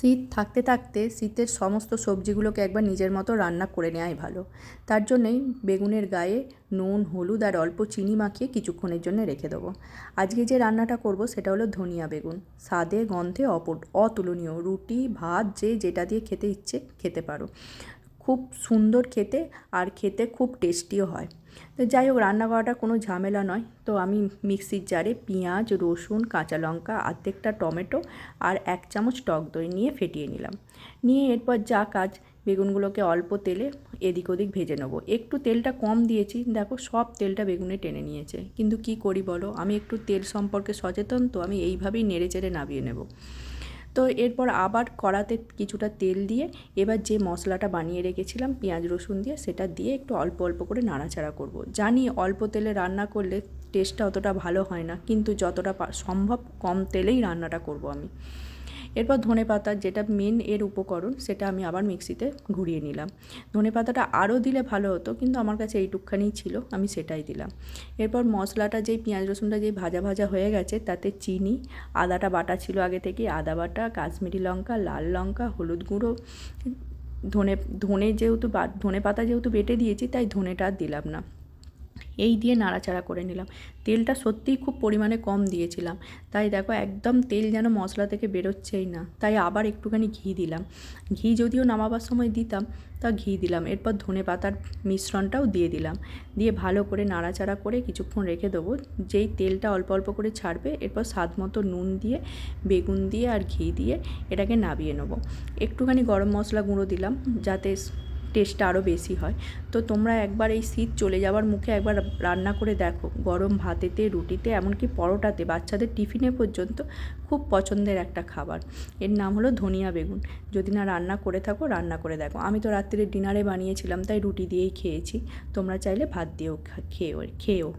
শীত থাকতে থাকতে শীতের সমস্ত সবজিগুলোকে একবার নিজের মতো রান্না করে নেওয়াই ভালো। তার জন্যই বেগুনের গায়ে নুন, হলুদ আর অল্প চিনি মাখিয়ে কিছুক্ষণের জন্য রেখে দেবো। আজকে যে রান্নাটা করব সেটা হলো ধনিয়া বেগুন। স্বাদে গন্ধে অতুলনীয়। রুটি, ভাত যে যেটা দিয়ে খেতে ইচ্ছে খেতে পারো। খুব সুন্দর খেতে, আর খেতে খুব টেস্টিও হয়। তো যাই হোক, রান্না করাটা কোনো ঝামেলা নয়। তো আমি মিক্সির জারে পেঁয়াজ, রসুন, কাঁচা লঙ্কা, অর্ধেকটা টমেটো আর 1 চামচ টক দই নিয়ে ফেটিয়ে নিলাম। নিয়ে এরপর যা কাজ, বেগুনগুলোকে অল্প তেলে এদিক ওদিক ভেজে নেবো। একটু তেলটা কম দিয়েছি, দেখো সব তেলটা বেগুনে টেনে নিয়েছে। কিন্তু কি করি বলো, আমি একটু তেল সম্পর্কে সচেতন, তো আমি এইভাবেই নেড়ে চেড়ে নামিয়ে নেব। তো এরপর আবার কড়াতে কিছুটা তেল দিয়ে এবার যে মশলাটা বানিয়ে রেখেছিলাম পেঁয়াজ রসুন দিয়ে, সেটা দিয়ে একটু অল্প অল্প করে নাড়াচাড়া করব। জানি অল্প তেলে রান্না করলে টেস্টটা অতটা ভালো হয় না, কিন্তু যতটা সম্ভব কম তেলেই রান্নাটা করব আমি। এরপর ধনেপাতা, যেটা মেন এর উপকরণ, সেটা আমি আবার মিক্সিতে ঘুরিয়ে নিলাম। ধনেপাতাটা আরও দিলে ভালো হতো, কিন্তু আমার কাছে এইটুকখানিই ছিল, আমি সেটাই দিলাম। এরপর মশলাটা যেই পেঁয়াজ রসুনটা যেই ভাজা ভাজা হয়ে গেছে, তাতে চিনি, আদাটা বাটা ছিল আগে থেকে, আদা বাটা, কাশ্মীরি লঙ্কা, লাল লঙ্কা, হলুদ গুঁড়ো, ধনেপাতা যেহেতু বেটে দিয়েছি, তাই ধনেটা আর দিলাম না। এই দিয়ে নাড়াচাড়া করে নিলাম। তেলটা সত্যিই খুব পরিমাণে কম দিয়েছিলাম, তাই দেখো একদম তেল যেন মশলা থেকে বেরোচ্ছেই না। তাই আবার একটুখানি ঘি দিলাম। ঘি যদিও নামাবার সময় দিতাম, তা ঘি দিলাম। এরপর ধনেপাতার মিশ্রণটাও দিয়ে দিলাম। দিয়ে ভালো করে নাড়াচাড়া করে কিছুক্ষণ রেখে দেবো। যেই তেলটা অল্প অল্প করে ছাড়বে, এরপর স্বাদ মতো নুন দিয়ে, বেগুন দিয়ে আর ঘি দিয়ে এটাকে নাবিয়ে নেবো। একটুখানি গরম মশলা গুঁড়ো দিলাম, যাতে টেস্টটা আরও বেশি হয়। তো তোমরা একবার এই শীত চলে যাওয়ার মুখে একবার রান্না করে দেখো। গরম ভাতেতে, রুটিতে, এমনকি পরোটাতে, বাচ্চাদের টিফিনে পর্যন্ত খুব পছন্দের একটা খাবার। এর নাম হলো ধনিয়া বেগুন। যদি না রান্না করে থাকো, রান্না করে দেখো। আমি তো রাত্রিরে ডিনারে বানিয়েছিলাম, তাই রুটি দিয়েই খেয়েছি। তোমরা চাইলে ভাত দিয়েও খেয়েও।